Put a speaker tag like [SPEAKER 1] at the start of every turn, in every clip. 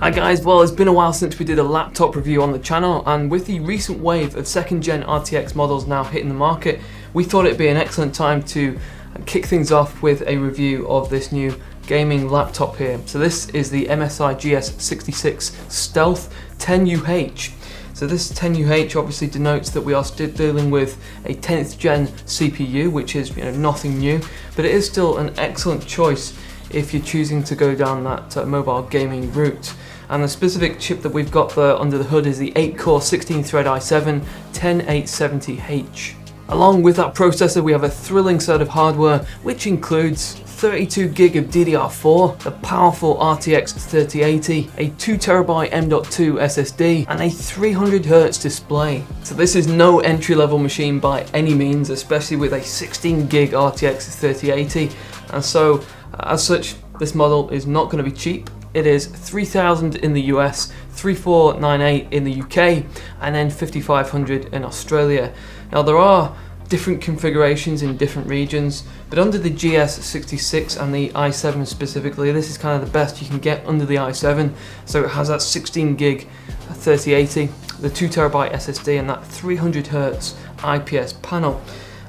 [SPEAKER 1] Hi guys, well it's been a while since we did a laptop review on the channel, and with the recent wave of 2nd gen RTX models now hitting the market, we thought it'd be an excellent time to kick things off with a review of this new gaming laptop here. So this is the MSI GS66 Stealth 10UH. So this 10UH obviously denotes that we are still dealing with a 10th gen CPU, which is nothing new, but it is still an excellent choice if you're choosing to go down that mobile gaming route. And the specific chip that we've got there under the hood is the 8-core 16-thread i7 10870H. Along with that processor, we have a thrilling set of hardware, which includes 32GB of DDR4, the powerful RTX 3080, a 2TB M.2 SSD, and a 300Hz display. So this is no entry-level machine by any means, especially with a 16GB RTX 3080, and so as such, this model is not going to be cheap. It is $3,000 in the US, $3,498 in the UK, and then $5,500 in Australia. Now there are different configurations in different regions, but under the GS66 and the i7 specifically, this is kind of the best you can get under the i7. So it has that 16GB 3080, the 2TB SSD, and that 300Hz IPS panel.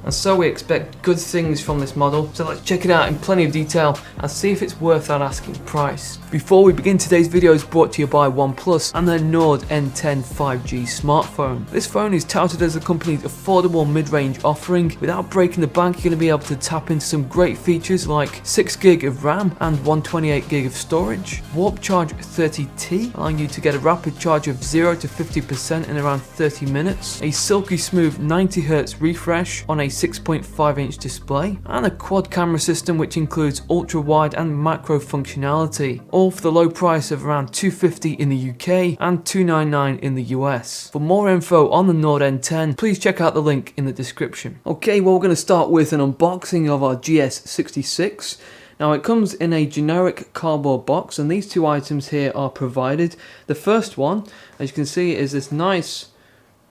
[SPEAKER 1] And so we expect good things from this model, so let's check it out in plenty of detail and see if it's worth that asking price. Before we begin, today's video is brought to you by OnePlus and their Nord N10 5G smartphone. This phone is touted as the company's affordable mid-range offering. Without breaking the bank, you're going to be able to tap into some great features like 6GB of RAM and 128GB of storage, Warp Charge 30T, allowing you to get a rapid charge of 0 to 50% in around 30 minutes, a silky smooth 90Hz refresh on a 6.5-inch display, and a quad camera system which includes ultra wide and macro functionality, all for the low price of around $250 in the UK and $299 in the US. For more info on the Nord N10, please check out the link in the description. Okay, well we're going to start with an unboxing of our GS66. Now it comes in a generic cardboard box, and these two items here are provided. The first one, as you can see, is this nice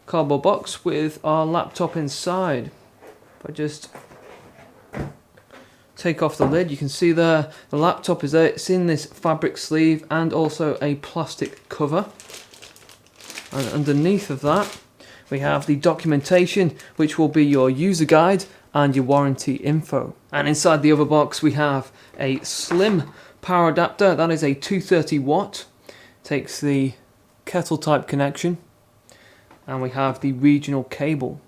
[SPEAKER 1] cardboard box with our laptop inside. If I just take off the lid, you can see there the laptop is there. It's in this fabric sleeve and also a plastic cover. And underneath of that, we have the documentation, which will be your user guide and your warranty info. And inside the other box, we have a slim power adapter. That is a 230 watt. Takes the kettle type connection. And we have the regional cable.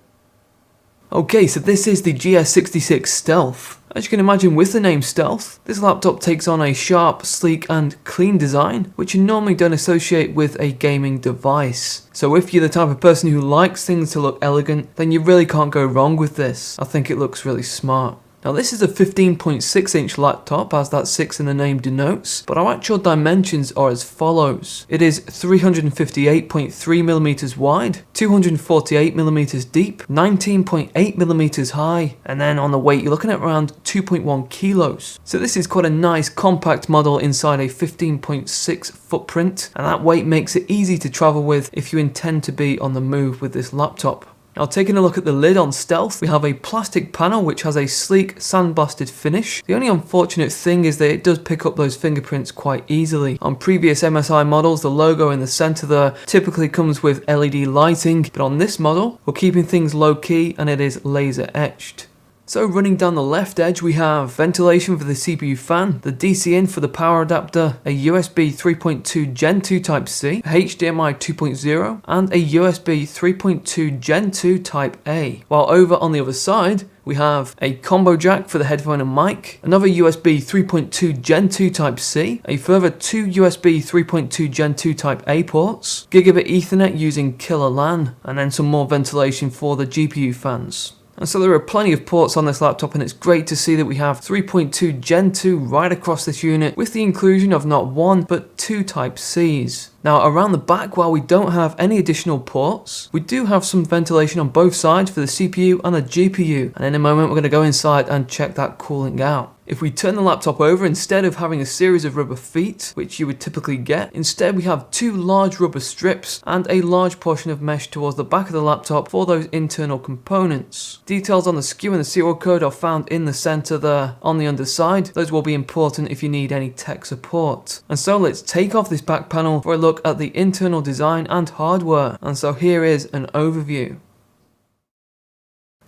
[SPEAKER 1] Okay, so this is the GS66 Stealth. As you can imagine with the name Stealth, this laptop takes on a sharp, sleek and clean design, which you normally don't associate with a gaming device. So if you're the type of person who likes things to look elegant, then you really can't go wrong with this. I think it looks really smart. Now this is a 15.6-inch laptop, as that 6 in the name denotes, but our actual dimensions are as follows. It is 358.3mm wide, 248mm deep, 19.8mm high, and then on the weight you're looking at around 2.1 kilos. So this is quite a nice compact model inside a 15.6 footprint, and that weight makes it easy to travel with if you intend to be on the move with this laptop. Now taking a look at the lid on Stealth, we have a plastic panel which has a sleek sandblasted finish. The only unfortunate thing is that it does pick up those fingerprints quite easily. On previous MSI models, the logo in the center there typically comes with LED lighting, but on this model, we're keeping things low key and it is laser etched. So running down the left edge, we have ventilation for the CPU fan, the DC in for the power adapter, a USB 3.2 Gen 2 Type-C, a HDMI 2.0, and a USB 3.2 Gen 2 Type-A. While over on the other side, we have a combo jack for the headphone and mic, another USB 3.2 Gen 2 Type-C, a further 2 USB 3.2 Gen 2 Type-A ports, Gigabit Ethernet using Killer LAN, and then some more ventilation for the GPU fans. And so there are plenty of ports on this laptop, and it's great to see that we have 3.2 Gen 2 right across this unit with the inclusion of not one but 2 Type-Cs. Now around the back, while we don't have any additional ports, we do have some ventilation on both sides for the CPU and the GPU, and in a moment we're going to go inside and check that cooling out. If we turn the laptop over, instead of having a series of rubber feet, which you would typically get, instead we have two large rubber strips and a large portion of mesh towards the back of the laptop for those internal components. Details on the SKU and the serial code are found in the center there on the underside. Those will be important if you need any tech support. And so let's take off this back panel for a look at the internal design and hardware. And so here is an overview.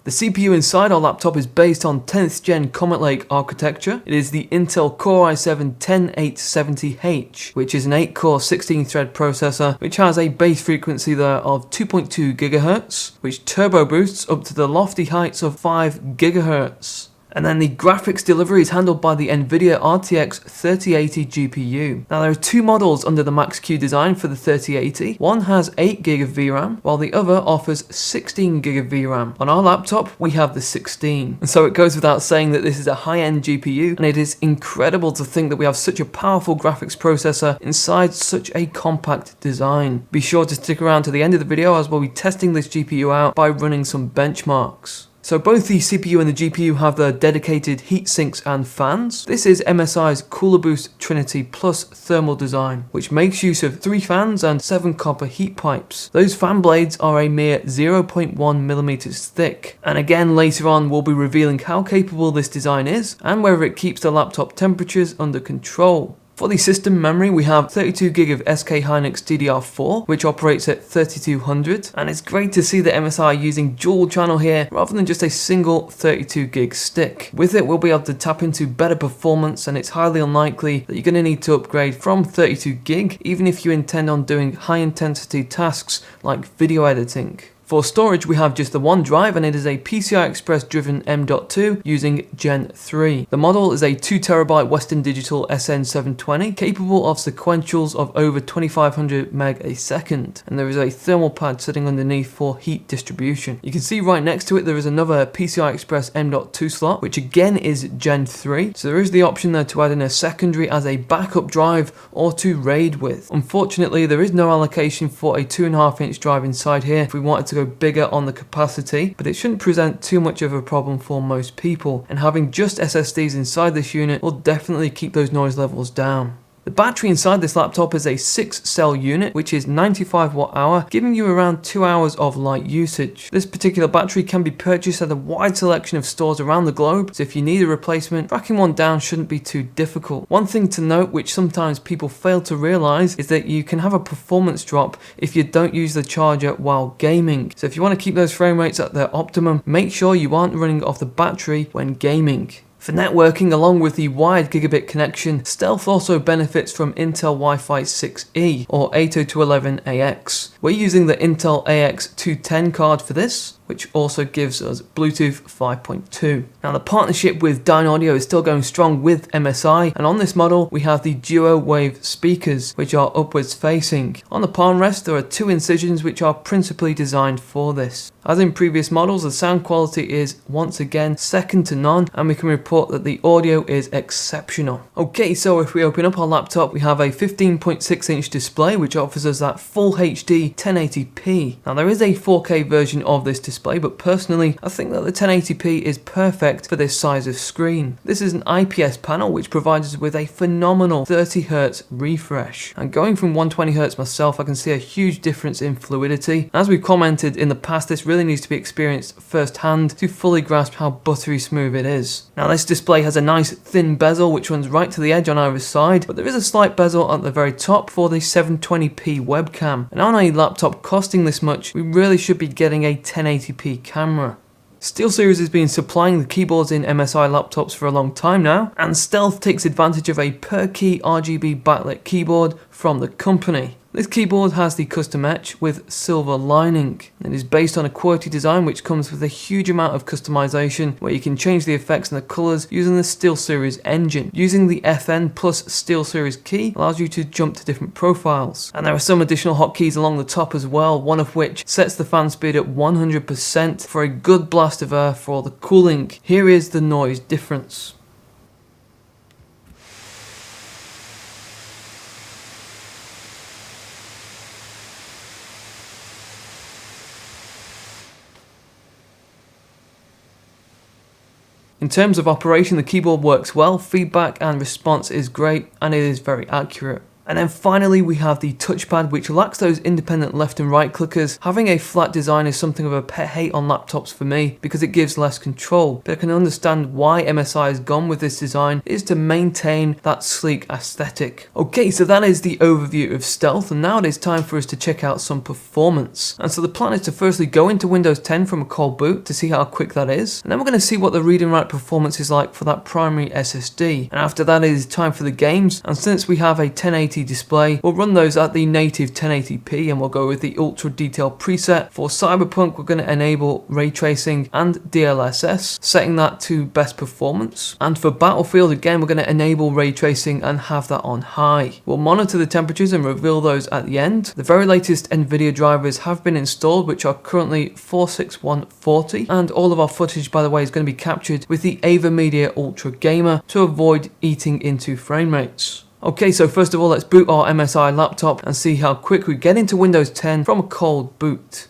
[SPEAKER 1] The CPU inside our laptop is based on 10th gen Comet Lake architecture. It is the Intel Core i7-10870H, which is an 8-core 16-thread processor, which has a base frequency there of 2.2 GHz, which turbo boosts up to the lofty heights of 5 GHz. And then the graphics delivery is handled by the NVIDIA RTX 3080 GPU. Now there are two models under the Max-Q design for the 3080. One has 8GB of VRAM, while the other offers 16GB of VRAM. On our laptop, we have the 16. And so it goes without saying that this is a high-end GPU, and it is incredible to think that we have such a powerful graphics processor inside such a compact design. Be sure to stick around to the end of the video as we'll be testing this GPU out by running some benchmarks. So both the CPU and the GPU have their dedicated heat sinks and fans. This is MSI's Cooler Boost Trinity Plus thermal design, which makes use of 3 fans and 7 copper heat pipes. Those fan blades are a mere 0.1mm thick. And again, later on we'll be revealing how capable this design is and whether it keeps the laptop temperatures under control. For the system memory, we have 32GB of SK Hynix DDR4, which operates at 3200, and it's great to see that MSI are using dual channel here rather than just a single 32GB stick. With it, we'll be able to tap into better performance, and it's highly unlikely that you're going to need to upgrade from 32GB, even if you intend on doing high intensity tasks like video editing. For storage, we have just the one drive, and it is a PCI Express driven M.2 using Gen 3. The model is a 2TB Western Digital SN720, capable of sequentials of over 2500 meg a second, and there is a thermal pad sitting underneath for heat distribution. You can see right next to it there is another PCI Express M.2 slot, which again is Gen 3, so there is the option there to add in a secondary as a backup drive or to RAID with. Unfortunately, there is no allocation for a 2.5-inch drive inside here if we wanted to go bigger on the capacity, but it shouldn't present too much of a problem for most people, and having just SSDs inside this unit will definitely keep those noise levels down. The battery inside this laptop is a 6-cell unit, which is 95 watt-hour, giving you around 2 hours of light usage. This particular battery can be purchased at a wide selection of stores around the globe, so if you need a replacement, tracking one down shouldn't be too difficult. One thing to note, which sometimes people fail to realize, is that you can have a performance drop if you don't use the charger while gaming. So if you want to keep those frame rates at their optimum, make sure you aren't running off the battery when gaming. For networking, along with the wired gigabit connection, Stealth also benefits from Intel Wi-Fi 6E or 802.11ax. We're using the Intel AX210 card for this, which also gives us Bluetooth 5.2. Now the partnership with Dynaudio is still going strong with MSI, and on this model we have the duo wave speakers, which are upwards facing. On the palm rest there are 2 incisions which are principally designed for this. As in previous models, the sound quality is once again second to none, and we can report that the audio is exceptional. Okay, so if we open up our laptop, we have a 15.6-inch display which offers us that full HD 1080p. Now there is a 4K version of this display, but personally I think that the 1080p is perfect for this size of screen. This is an IPS panel which provides us with a phenomenal 30Hz refresh, and going from 120Hz myself, I can see a huge difference in fluidity. As we've commented in the past, this really needs to be experienced firsthand to fully grasp how buttery smooth it is. Now this display has a nice thin bezel which runs right to the edge on either side, but there is a slight bezel at the very top for the 720p webcam, and on a laptop costing this much, we really should be getting a 1080p camera. SteelSeries has been supplying the keyboards in MSI laptops for a long time now, and Stealth takes advantage of a per key RGB backlit keyboard from the company. This keyboard has the custom etch with silver lining. It is based on a quality design which comes with a huge amount of customization, where you can change the effects and the colors using the SteelSeries engine. Using the FN plus SteelSeries key allows you to jump to different profiles. And there are some additional hotkeys along the top as well, one of which sets the fan speed at 100% for a good blast of air for the cooling. Here is the noise difference. In terms of operation, the keyboard works well, feedback and response is great, and it is very accurate. And then finally we have the touchpad, which lacks those independent left and right clickers. Having a flat design is something of a pet hate on laptops for me because it gives less control, but I can understand why MSI has gone with this design, is to maintain that sleek aesthetic. Okay, so that is the overview of Stealth, and now it is time for us to check out some performance. And so the plan is to firstly go into Windows 10 from a cold boot to see how quick that is, and then we're going to see what the read and write performance is like for that primary SSD. And after that it is time for the games, and since we have a 1080 display, we'll run those at the native 1080p, and we'll go with the ultra detail preset. For Cyberpunk, we're going to enable ray tracing and DLSS, setting that to best performance. And for Battlefield, again, we're going to enable ray tracing and have that on high. We'll monitor the temperatures and reveal those at the end. The very latest NVIDIA drivers have been installed, which are currently 46140, and all of our footage, by the way, is going to be captured with the Ava Media Ultra Gamer to avoid eating into frame rates. Okay, so first of all, let's boot our MSI laptop and see how quick we get into Windows 10 from a cold boot.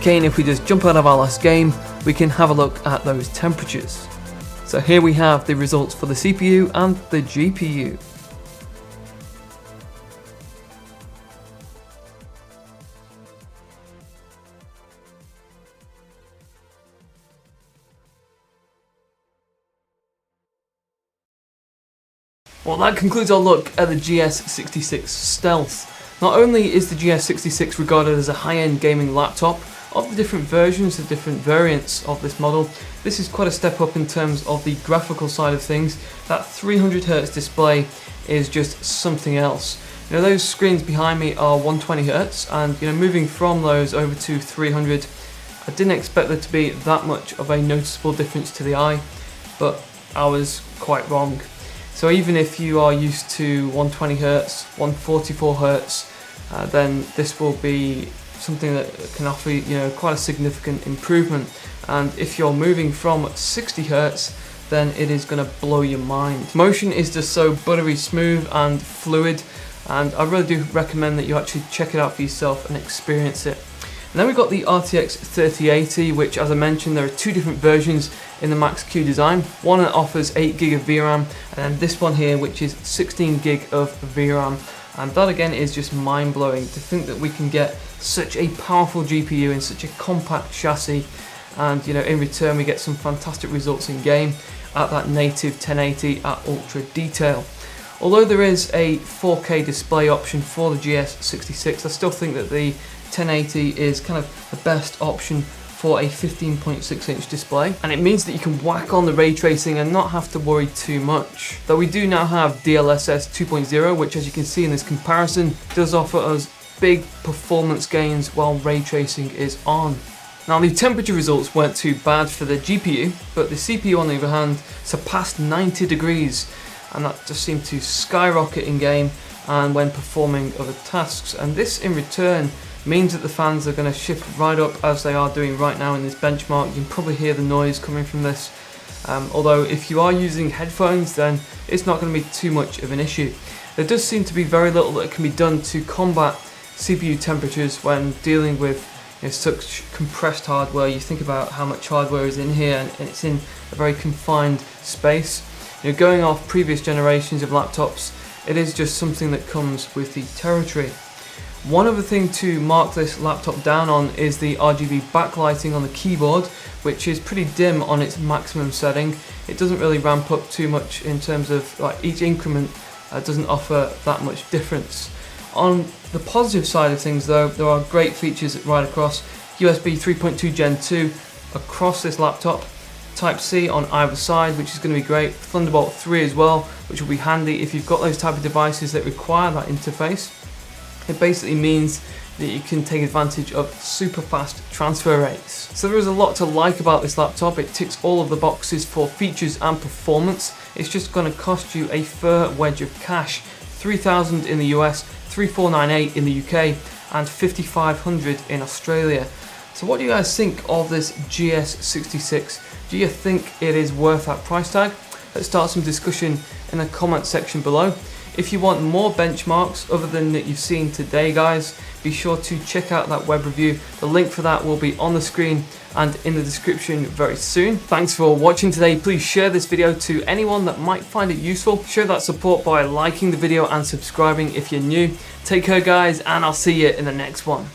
[SPEAKER 1] Okay, and if we just jump out of our last game, we can have a look at those temperatures. So here we have the results for the CPU and the GPU. Well, that concludes our look at the GS66 Stealth. Not only is the GS66 regarded as a high-end gaming laptop, of the different versions, the different variants of this model, this is quite a step up in terms of the graphical side of things. That 300Hz display is just something else. You know, those screens behind me are 120Hz, and moving from those over to 300, I didn't expect there to be that much of a noticeable difference to the eye, but I was quite wrong. So even if you are used to 120Hz, 144Hz, then this will be something that can offer quite a significant improvement. And if you're moving from 60Hz, then it is going to blow your mind. Motion is just so buttery smooth and fluid, and I really do recommend that you actually check it out for yourself and experience it. And then we've got the RTX 3080, which, as I mentioned, there are two different versions in the Max-Q design. One that offers 8GB of VRAM, and then this one here, which is 16GB of VRAM. And that again is just mind-blowing to think that we can get such a powerful GPU in such a compact chassis, and in return we get some fantastic results in game at that native 1080 at ultra detail. Although there is a 4K display option for the GS66, I still think that the 1080 is kind of the best option for a 15.6 inch display, and it means that you can whack on the ray tracing and not have to worry too much. Though we do now have DLSS 2.0, which, as you can see in this comparison, does offer us big performance gains while ray tracing is on. Now, the temperature results weren't too bad for the GPU, but the CPU on the other hand surpassed 90 degrees, and that just seemed to skyrocket in game and when performing other tasks. And this in return means that the fans are going to shift right up, as they are doing right now in this benchmark. You can probably hear the noise coming from this, although if you are using headphones, then it's not going to be too much of an issue. There does seem to be very little that can be done to combat CPU temperatures when dealing with such compressed hardware. You think about how much hardware is in here, and it's in a very confined space. Going off previous generations of laptops, it is just something that comes with the territory. One other thing to mark this laptop down on is the RGB backlighting on the keyboard, which is pretty dim on its maximum setting. It doesn't really ramp up too much in terms of each increment doesn't offer that much difference. On the positive side of things though, there are great features right across. USB 3.2 Gen 2 across this laptop, Type-C on either side, which is going to be great, Thunderbolt 3 as well, which will be handy if you've got those type of devices that require that interface. It basically means that you can take advantage of super fast transfer rates. So there is a lot to like about this laptop. It ticks all of the boxes for features and performance. It's just going to cost you a fair wedge of cash, $3,000 in the US, $3,498 in the UK, and $5,500 in Australia. So what do you guys think of this GS66? Do you think it is worth that price tag? Let's start some discussion in the comment section below. If you want more benchmarks other than that you've seen today, guys, be sure to check out that web review. The link for that will be on the screen and in the description very soon. Thanks for watching today. Please share this video to anyone that might find it useful. Show that support by liking the video and subscribing if you're new. Take care, guys, and I'll see you in the next one.